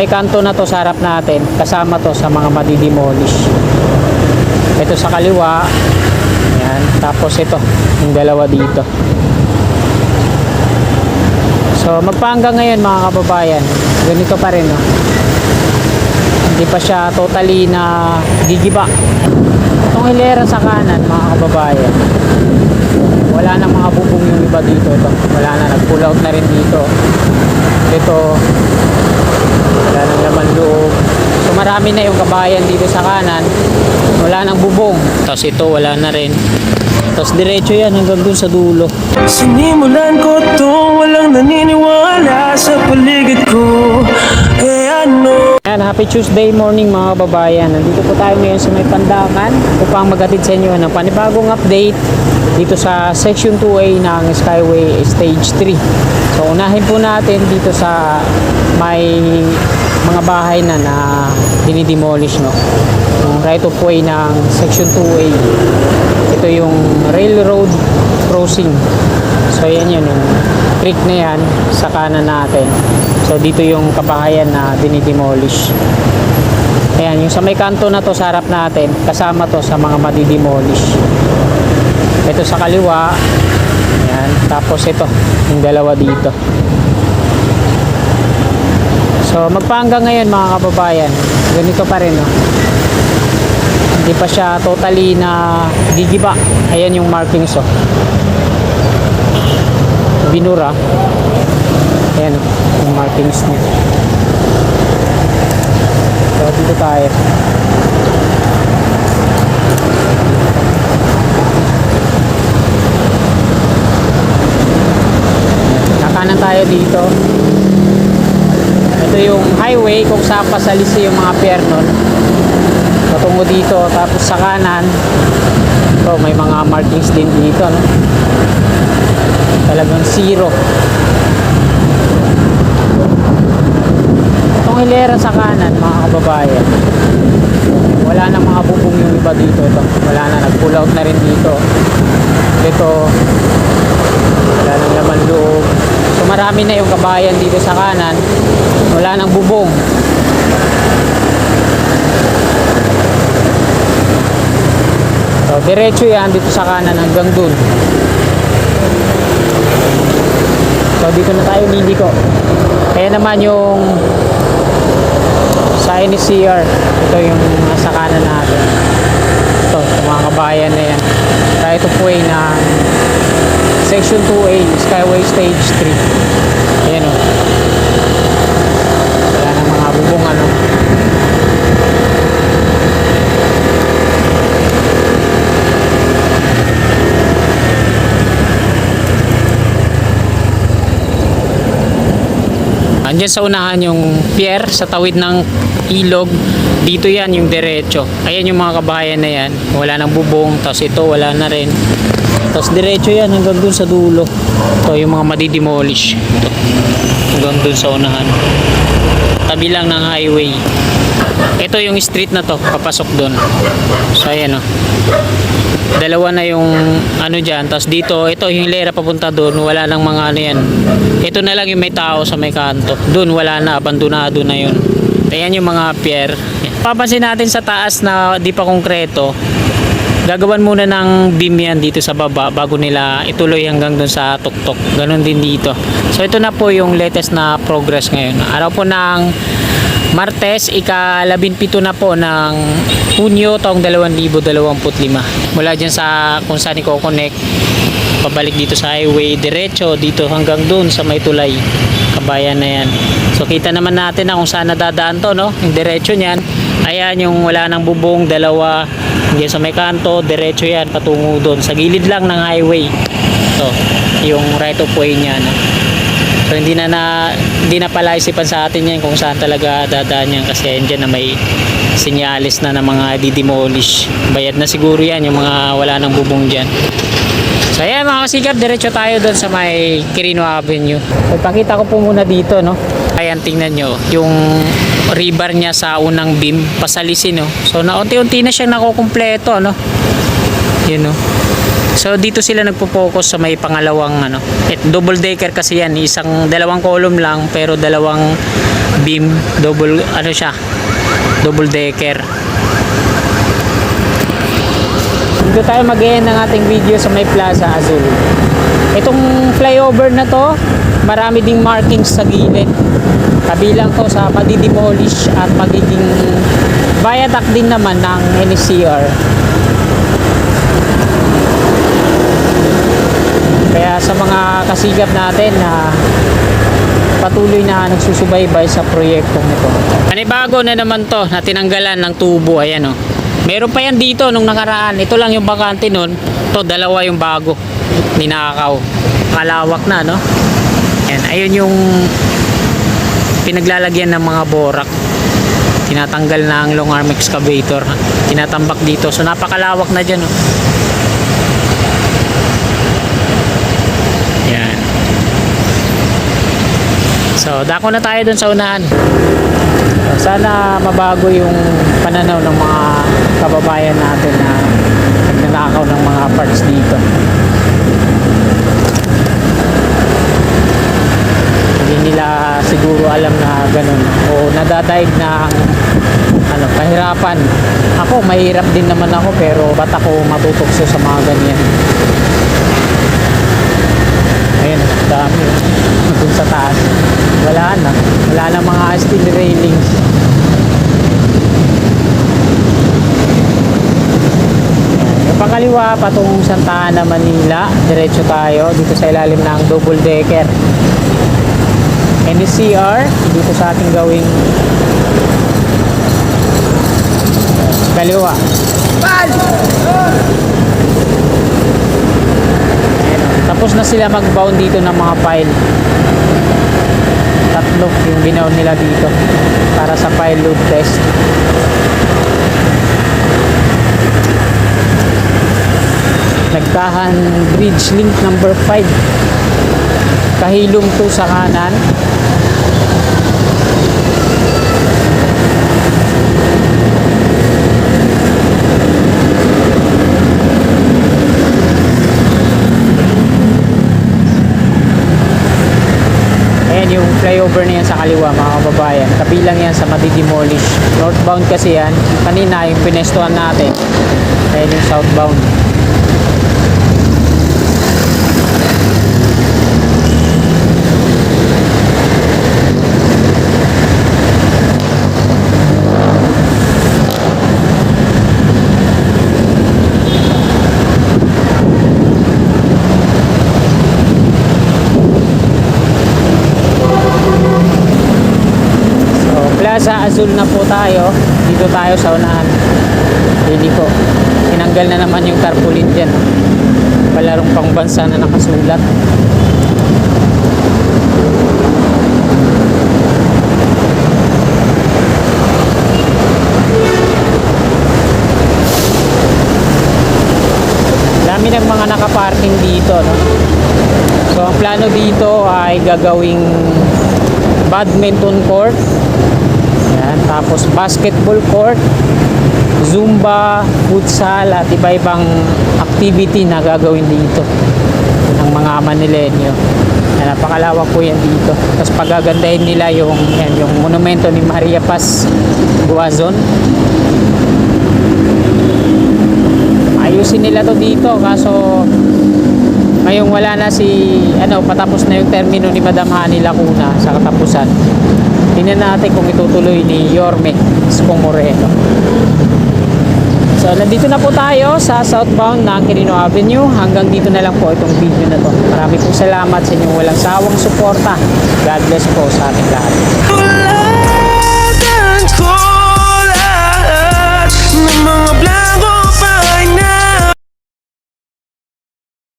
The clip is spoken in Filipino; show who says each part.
Speaker 1: may kanto na to sa harap natin, kasama to sa mga madidemolish. Ito sa kaliwa, yan, tapos ito yung dalawa dito. So magpahanggang ngayon mga kababayan, ganito pa rin, no? Hindi pa siya totally na gigiba. Itong hilera sa kanan mga kababayan, wala na mga bubong yung iba dito. Ito, wala na, nag-pull out na rin dito. Ito, wala nang laman loob. So marami na yung kabayan dito sa kanan, wala nang bubong. Tapos ito wala na rin. Tapos diretso yan hanggang dun sa dulo.
Speaker 2: Sinimulan ko to, walang naniniwala sa paligid ko. Ano?
Speaker 1: Ayan, happy Tuesday morning mga kababayan. Nandito po tayo ngayon sa may Pandakan upang maghatid sa inyo ng panibagong update dito sa Section 2A ng Skyway Stage 3. So unahin po natin dito sa may mga bahay na dinidemolish, no? Yung right of way ng Section 2A. Ito yung railroad crossing. So yan yun, yung creek na yan sa kanan natin. So dito yung kabahayan na dinidemolish. Ayan, yung sa may kanto na to sa harap natin, kasama to sa mga madidemolish. Ito sa kaliwa, ayan, tapos ito yung dalawa dito. So magpahanggang ngayon mga kababayan, ganito pa rin, no? Hindi pa siya totally na gigiba. Ayan yung markings, oh. Binura. Ayan, yung markings niya. So dito tayo. Nakanan tayo dito. Ito yung highway kung saan pasalisi yung mga pier nun. Patungo dito, tapos sa kanan, so may mga markings din dito, no? Talagang zero. Itong hilera sa kanan mga kababayan, wala na mga bubong yung iba dito. Ito, wala na, nag-pull out na rin dito. Ito, wala nang laman loob. So marami na yung kabayan dito sa kanan, wala nang bubong. So diretso yan dito sa kanan hanggang dun. So dito na tayo liliko. Kaya naman yung sa NCR, ito yung nasa kanan natin. Ito, mga kabayan na yan. Right of way na Section 2A, Skyway Stage 3. Ayan, o. Wala na mga bubong, ano. Andyan sa unahan yung pier sa tawid ng ilog. Dito yan yung diretso. Ayan yung mga kabahayan na yan. Wala nang bubong. Tapos ito wala na rin. Tapos diretso yan hanggang dun sa dulo. Ito yung mga madidemolish. Ito. Hanggang dun sa unahan. Tabi lang ng highway. Ito yung street na to. Papasok dun. So ayan, o. Dalawa na yung ano dyan. Tapos dito, ito yung hilera papunta doon. Wala nang mga ano yan. Ito na lang yung may tao sa may kanto. Doon wala na, abandonado na yun. Ayan yung mga pier. Papansin natin sa taas na di pa konkreto. Gagawan muna ng beam yan dito sa baba bago nila ituloy hanggang doon sa tuktok. Ganon din dito. So ito na po yung latest na progress ngayon. Araw po ng Martes, ika-17 na po ng Hunyo taong 2025. Mula dyan sa kung saan i-connect, pabalik dito sa highway, diretso dito hanggang dun sa may tulay. Kabayan na yan. So kita naman natin na kung saan nadadaan to, no? Yung diretso niyan, ayan yung wala nang bubong, dalawa. Diyan sa may kanto, diretso yan, patungo dun. Sa gilid lang ng highway. So, yung right of way niya, no? So hindi na pala isipan sa atin yan kung saan talaga dadaan yan, kasi andyan na may sinyalis na ng mga didemolish. Bayad na siguro yan yung mga wala nang bubong dyan. So ayan mga kasikap, diretso tayo doon sa may Quirino Avenue. So, pakita ko po muna dito, no? Ayan, tingnan nyo yung rebar niya sa unang beam, pasalisin, no? So naunti-unti na siyang nakukumpleto, no? Yun, no? So dito sila nagpo-focus sa may pangalawang ano. Double decker kasi yan, dalawang column lang pero dalawang beam, double ano siya, double decker. Dito tayo mag-end ng ating video sa may Plaza Azul. Itong flyover na to, marami ding markings sa gilid. Kabilang to sa madidemolish at magiging viaduct din naman ng NCR. Kaya sa mga kasigap natin na patuloy na nagsusubaybay sa proyektong ito. Panibago na naman to na tinanggalan ng tubo. Ayan o. Meron pa yan dito nung nakaraan. Ito lang yung bakante nun. To dalawa yung bago. Ninakaw. Kalawak na no. Ayan. Ayun yung pinaglalagyan ng mga borak. Tinatanggal na ang long arm excavator. Tinatambak dito. So napakalawak na dyan o. Yan. So, dako na tayo dun sa unahan. So, sana mabago yung pananaw ng mga kababayan natin na nagnanakaw ng mga parts dito. Hindi nila siguro alam na ganun o nadadaig na ano, kahirapan. Ako, mahirap din naman ako pero ba't ako matutokso sa mga ganyan? Ayun, dami. Dun sa taas. Wala na mga steel railings. Yung pangaliwa, patungong Santa Ana, Manila. Diretso tayo dito sa ilalim ng double decker NCR. Dito sa ating gawing kaliwa. Tapos na sila mag-bound dito ng mga pile. Tatlo yung binound nila dito para sa pile load test. Nagtahan bridge link number 5. Kahilom to sa kanan. Yung flyover na yan sa kaliwa mga kababayan, kabilang yan sa madidemolish. Northbound kasi yan. Kanina yung pinestuhan natin, ayan yung southbound. Plaza Azul na po tayo. Dito tayo sa unahan. Hindi ko. Tinanggal na naman yung tarpaulin dyan. Palarong pangbansa na nakasulat. Dami ng mga nakaparking dito, no? So ang plano dito ay gagawing badminton court. Yan, tapos basketball court, Zumba, futsal at iba-ibang activity na gagawin dito ng mga Manilenyo. Yan, napakalawak po yan dito. Tapos pagagandahin nila yung monumento ni Maria Paz Buazon. Ayusin nila to dito kaso ngayong wala na patapos na yung termino ni Madam Hani Lacuna sa katapusan. Tingnan natin kung itutuloy ni Yorme Iskong Moreno. So, nandito na po tayo sa southbound ng Quirino Avenue. Hanggang dito na lang po itong video na to. Maraming po salamat sa inyong walang sawang suporta. God bless po sa ating lahat.